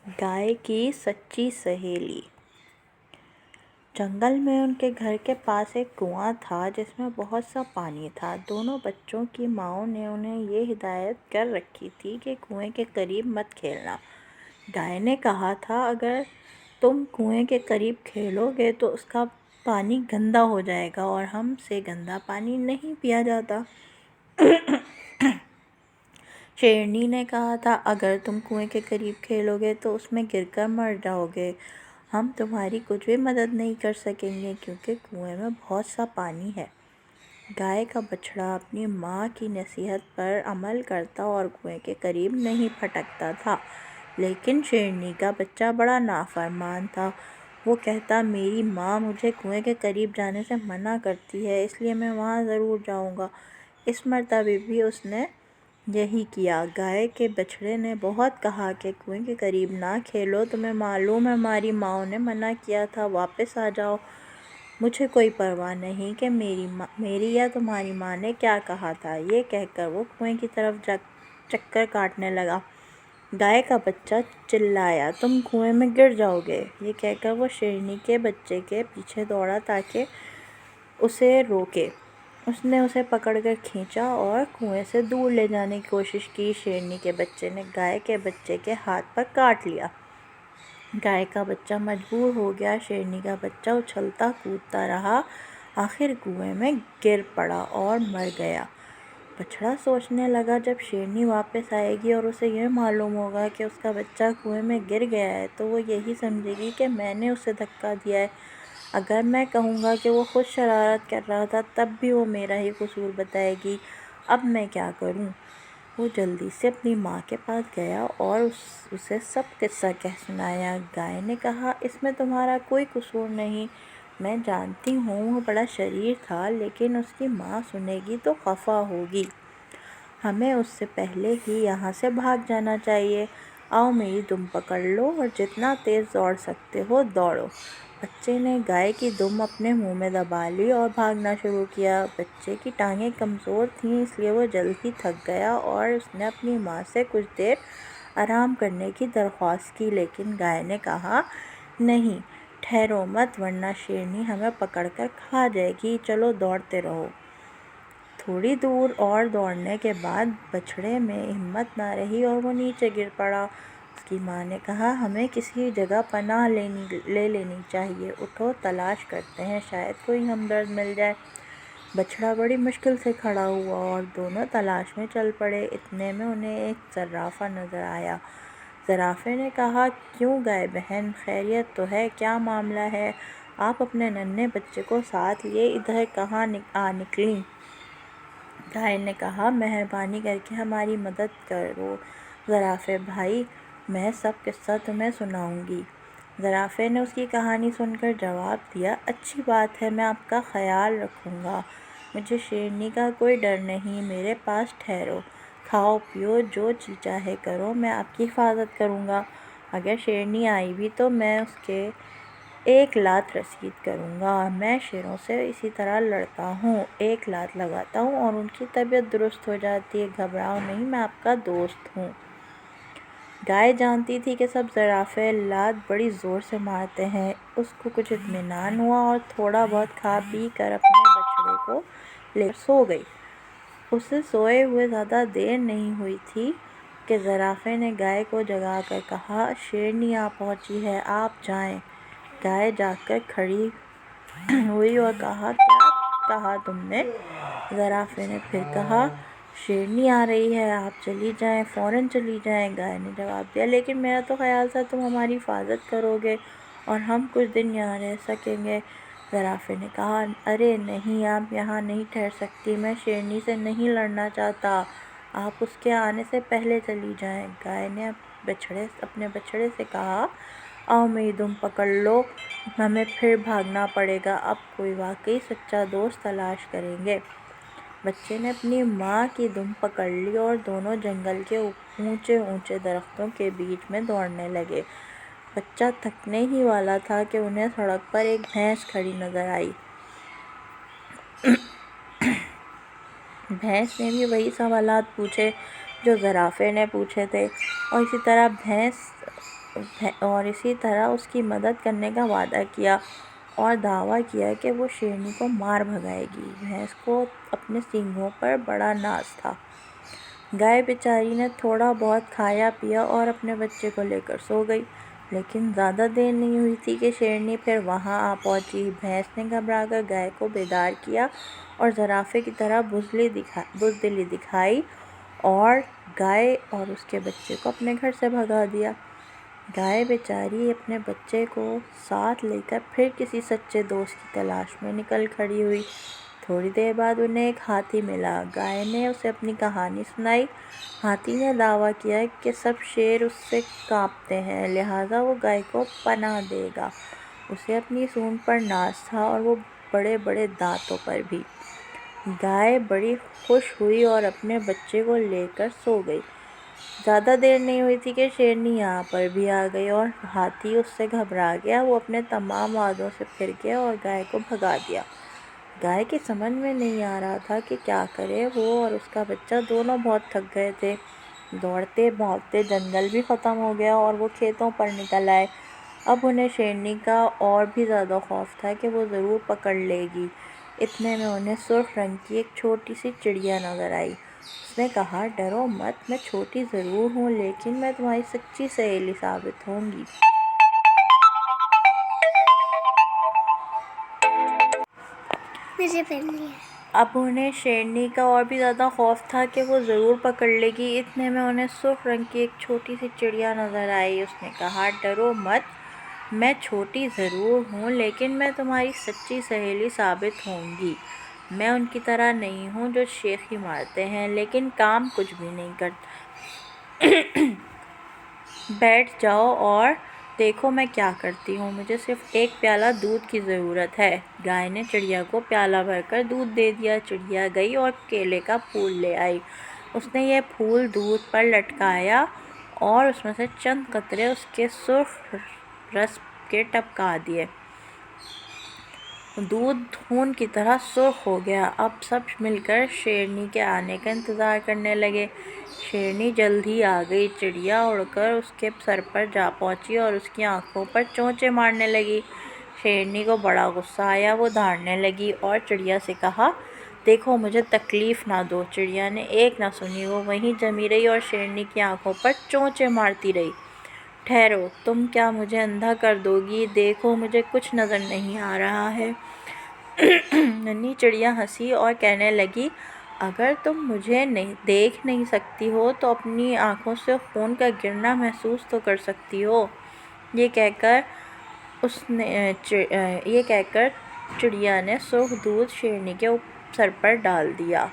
گائے کی سچی سہیلی۔ جنگل میں ان کے گھر کے پاس ایک کنواں تھا جس میں بہت سا پانی تھا۔ دونوں بچوں کی ماؤں نے انہیں یہ ہدایت کر رکھی تھی کہ کنویں کے قریب مت کھیلنا۔ گائے نے کہا تھا، اگر تم کنویں کے قریب کھیلو گے تو اس کا پانی گندا ہو جائے گا اور ہم سے گندا پانی نہیں پیا جاتا۔ شیرنی نے کہا تھا، اگر تم کنویں کے قریب کھیلو گے تو اس میں گر کر مر جاؤ گے۔ ہم تمہاری کچھ بھی مدد نہیں کر سکیں گے کیونکہ کنویں میں بہت سا پانی ہے۔ گائے کا بچڑا اپنی ماں کی نصیحت پر عمل کرتا اور کنویں کے قریب نہیں پھٹکتا تھا، لیکن شیرنی کا بچہ بڑا نافرمان تھا۔ وہ کہتا، میری ماں مجھے کنویں کے قریب جانے سے منع کرتی ہے، اس لیے میں وہاں ضرور جاؤں گا۔ اس مرتبہ بھی اس نے یہی کیا۔ گائے کے بچڑے نے بہت کہا کہ کنویں کے قریب نہ کھیلو، تمہیں معلوم ہے ہماری ماؤں نے منع کیا تھا، واپس آ جاؤ۔ مجھے کوئی پرواہ نہیں کہ میری یا تمہاری ماں نے کیا کہا تھا۔ یہ کہہ کر وہ کنویں کی طرف چکر کاٹنے لگا۔ گائے کا بچہ چلایا، تم کنویں میں گر جاؤ گے۔ یہ کہہ کر وہ شیرنی کے بچے کے پیچھے دوڑا تاکہ اسے روکے۔ اس نے اسے پکڑ کر کھینچا اور کنویں سے دور لے جانے کی کوشش کی۔ شیرنی کے بچے نے گائے کے بچے کے ہاتھ پر کاٹ لیا۔ گائے کا بچہ مجبور ہو گیا۔ شیرنی کا بچہ اچھلتا کودتا رہا، آخر کنویں میں گر پڑا اور مر گیا۔ بچڑا سوچنے لگا، جب شیرنی واپس آئے گی اور اسے یہ معلوم ہوگا کہ اس کا بچہ کنویں میں گر گیا ہے تو وہ یہی سمجھے گی کہ میں نے اسے دھکا دیا ہے۔ اگر میں کہوں گا کہ وہ خود شرارت کر رہا تھا تب بھی وہ میرا ہی قصور بتائے گی۔ اب میں کیا کروں؟ وہ جلدی سے اپنی ماں کے پاس گیا اور اسے سب قصہ کہہ سنایا۔ گائے نے کہا، اس میں تمہارا کوئی قصور نہیں، میں جانتی ہوں وہ بڑا شریر تھا، لیکن اس کی ماں سنے گی تو خفا ہوگی۔ ہمیں اس سے پہلے ہی یہاں سے بھاگ جانا چاہیے۔ آؤ میری دم پکڑ لو اور جتنا تیز دوڑ سکتے ہو دوڑو۔ بچے نے گائے کی دم اپنے منہ میں دبا لی اور بھاگنا شروع کیا۔ بچے کی ٹانگیں کمزور تھیں اس لیے وہ جلد ہی تھک گیا اور اس نے اپنی ماں سے کچھ دیر آرام کرنے کی درخواست کی، لیکن گائے نے کہا، نہیں، ٹھہرو مت ورنہ شیرنی ہمیں پکڑ کر کھا جائے گی، چلو دوڑتے رہو۔ تھوڑی دور اور دوڑنے کے بعد بچڑے میں ہمت نہ رہی اور وہ نیچے گر پڑا۔ اس کی ماں نے کہا، ہمیں کسی جگہ پناہ لے لینی چاہیے، اٹھو تلاش کرتے ہیں، شاید کوئی ہمدرد مل جائے۔ بچڑا بڑی مشکل سے کھڑا ہوا اور دونوں تلاش میں چل پڑے۔ اتنے میں انہیں ایک زرافہ نظر آیا۔ زرافے نے کہا، کیوں گائے بہن، خیریت تو ہے؟ کیا معاملہ ہے؟ آپ اپنے ننھے بچے کو ساتھ لیے ادھر کہاں آ نکلیں؟ گائے نے کہا، مہربانی کر کے ہماری مدد کرو زرافے بھائی، میں سب قصہ تمہیں سناؤں گی۔ زرافے نے اس کی کہانی سن کر جواب دیا، اچھی بات ہے، میں آپ کا خیال رکھوں گا، مجھے شیرنی کا کوئی ڈر نہیں، میرے پاس ٹھہرو، کھاؤ پیو، جو جی چاہے کرو، میں آپ کی حفاظت کروں گا۔ اگر شیرنی آئی بھی تو میں اس کے ایک لات رسید کروں گا، میں شیروں سے اسی طرح لڑتا ہوں، ایک لات لگاتا ہوں اور ان کی طبیعت درست ہو جاتی ہے، گھبراؤ نہیں، میں آپ کا دوست ہوں۔ گائے جانتی تھی کہ سب زرافے لات بڑی زور سے مارتے ہیں۔ اس کو کچھ اطمینان ہوا اور تھوڑا بہت کھا پی کر اپنے بچڑے کو لے کر سو گئی۔ اسے سوئے ہوئے زیادہ دیر نہیں ہوئی تھی کہ زرافے نے گائے کو جگا کر کہا، شیرنی آ پہنچی ہے، آپ جائیں۔ گائے جاگ کر کھڑی ہوئی اور کہا، کیا کہا تم نے؟ زرافے نے پھر کہا، شیرنی آ رہی ہے، آپ چلی جائیں، فوراً چلی جائیں۔ گائے نے جواب دیا، لیکن میرا تو خیال تھا تم ہماری حفاظت کرو گے اور ہم کچھ دن یہاں رہ سکیں گے۔ زرافے نے کہا، ارے نہیں، آپ یہاں نہیں ٹھہر سکتی، میں شیرنی سے نہیں لڑنا چاہتا، آپ اس کے آنے سے پہلے چلی جائیں۔ گائے نے اپنے بچڑے سے کہا، آؤ میری دم پکڑ لو، ہمیں پھر بھاگنا پڑے گا، اب کوئی واقعی سچا دوست تلاش کریں گے۔ بچے نے اپنی ماں کی دم پکڑ لی اور دونوں جنگل کے اونچے اونچے درختوں کے بیچ میں دوڑنے لگے۔ بچہ تھکنے ہی والا تھا کہ انہیں سڑک پر ایک بھینس کھڑی نظر آئی۔ بھینس نے بھی وہی سوالات پوچھے جو زرافے نے پوچھے تھے اور اسی طرح بھینس اور اسی طرح اس کی مدد کرنے کا وعدہ کیا اور دعویٰ کیا کہ وہ شیرنی کو مار بھگائے گی۔ بھینس کو اپنے سینگوں پر بڑا ناز تھا۔ گائے بیچاری نے تھوڑا بہت کھایا پیا اور اپنے بچے کو لے کر سو گئی، لیکن زیادہ دیر نہیں ہوئی تھی کہ شیرنی پھر وہاں آ پہنچی۔ بھینس نے گھبرا کر گائے کو بیدار کیا اور زرافے کی طرح بزدلی دکھائی اور گائے اور اس کے بچے کو اپنے گھر سے بھگا دیا۔ گائے بیچاری اپنے بچے کو ساتھ لے کر پھر کسی سچے دوست کی تلاش میں نکل کھڑی ہوئی۔ تھوڑی دیر بعد انہیں ایک ہاتھی ملا۔ گائے نے اسے اپنی کہانی سنائی۔ ہاتھی نے دعویٰ کیا کہ سب شیر اس سے کانپتے ہیں، لہٰذا وہ گائے کو پناہ دے گا۔ اسے اپنی سونڈ پر ناز تھا اور وہ بڑے بڑے دانتوں پر بھی۔ گائے بڑی خوش ہوئی اور اپنے بچے کو لے کر سو گئی۔ زیادہ دیر نہیں ہوئی تھی کہ شیرنی یہاں پر بھی آ گئی اور ہاتھی اس سے گھبرا گیا۔ وہ اپنے تمام وعدوں سے پھر گیا اور گائے کو بھگا دیا۔ گائے کی سمجھ میں نہیں آ رہا تھا کہ کیا کرے۔ وہ اور اس کا بچہ دونوں بہت تھک گئے تھے۔ دوڑتے بھاگتے جنگل بھی ختم ہو گیا اور وہ کھیتوں پر نکل آئے۔ اب انہیں شیرنی کا اور بھی زیادہ خوف تھا کہ وہ ضرور پکڑ لے گی۔ اتنے میں انہیں سرخ رنگ کی ایک چھوٹی سی چڑیا نظر آئی۔ اس نے کہا، ڈرو مت، میں چھوٹی ضرور ہوں لیکن میں تمہاری سچی سہیلی ثابت ہوں گی۔ اب انہیں شیرنی کا اور بھی زیادہ خوف تھا کہ وہ ضرور پکڑ لے گی۔ اتنے میں انہیں سرخ رنگ کی ایک چھوٹی سی چڑیا نظر آئی۔ اس نے کہا، ڈرو مت، میں چھوٹی ضرور ہوں لیکن میں تمہاری سچی سہیلی ثابت ہوں گی۔ میں ان کی طرح نہیں ہوں جو شیخی مارتے ہیں لیکن کام کچھ بھی نہیں کرتے۔ بیٹھ جاؤ اور دیکھو میں کیا کرتی ہوں۔ مجھے صرف ایک پیالہ دودھ کی ضرورت ہے۔ گائے نے چڑیا کو پیالہ بھر کر دودھ دے دیا۔ چڑیا گئی اور کیلے کا پھول لے آئی۔ اس نے یہ پھول دودھ پر لٹکایا اور اس میں سے چند قطرے اس کے سرخ رس کے ٹپکا دیے۔ دودھ خون کی طرح سرخ ہو گیا۔ اب سب مل کر شیرنی کے آنے کا انتظار کرنے لگے۔ شیرنی جلد ہی آ گئی۔ چڑیا اڑ کر اس کے سر پر جا پہنچی اور اس کی آنکھوں پر چونچیں مارنے لگی۔ شیرنی کو بڑا غصہ آیا۔ وہ دھاڑنے لگی اور چڑیا سے کہا، دیکھو مجھے تکلیف نہ دو۔ چڑیا نے ایک نہ سنی، وہ وہیں جمی رہی اور شیرنی کی آنکھوں پر چونچیں مارتی رہی۔ ٹھہرو، تم کیا مجھے اندھا کر دو گی؟ دیکھو مجھے کچھ نظر نہیں آ رہا ہے۔ ننھی چڑیا ہنسی اور کہنے لگی، اگر تم مجھے دیکھ نہیں سکتی ہو تو اپنی آنکھوں سے خون کا گرنا محسوس تو کر سکتی ہو۔ یہ کہہ کر چڑیا نے سرخ دودھ شیرنی کے سر پر ڈال دیا۔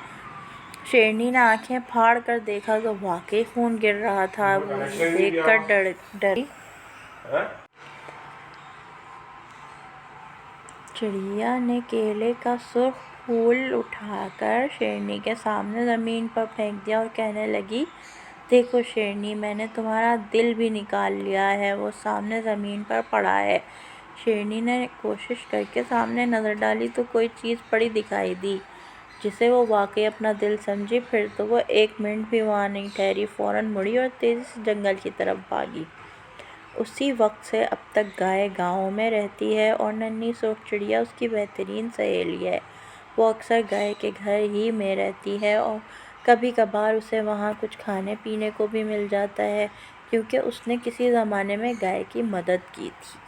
شیرنی نے آنکھیں پھاڑ کر دیکھا تو واقعی خون گر رہا تھا۔ وہ یہ دیکھ کر ڈر گئی۔ چڑیا نے کیلے کا سرخ پھول اٹھا کر شیرنی کے سامنے زمین پر پھینک دیا اور کہنے لگی، دیکھو شیرنی، میں نے تمہارا دل بھی نکال لیا ہے، وہ سامنے زمین پر پڑا ہے۔ شیرنی نے کوشش کر کے سامنے نظر ڈالی تو کوئی چیز پڑی دکھائی دی جسے وہ واقعی اپنا دل سمجھی۔ پھر تو وہ ایک منٹ بھی وہاں نہیں ٹھہری، فوراً مڑی اور تیزی سے جنگل کی طرف بھاگی۔ اسی وقت سے اب تک گائے گاؤں میں رہتی ہے اور ننھی سرخ چڑیا اس کی بہترین سہیلی ہے۔ وہ اکثر گائے کے گھر ہی میں رہتی ہے اور کبھی کبھار اسے وہاں کچھ کھانے پینے کو بھی مل جاتا ہے کیونکہ اس نے کسی زمانے میں گائے کی مدد کی تھی۔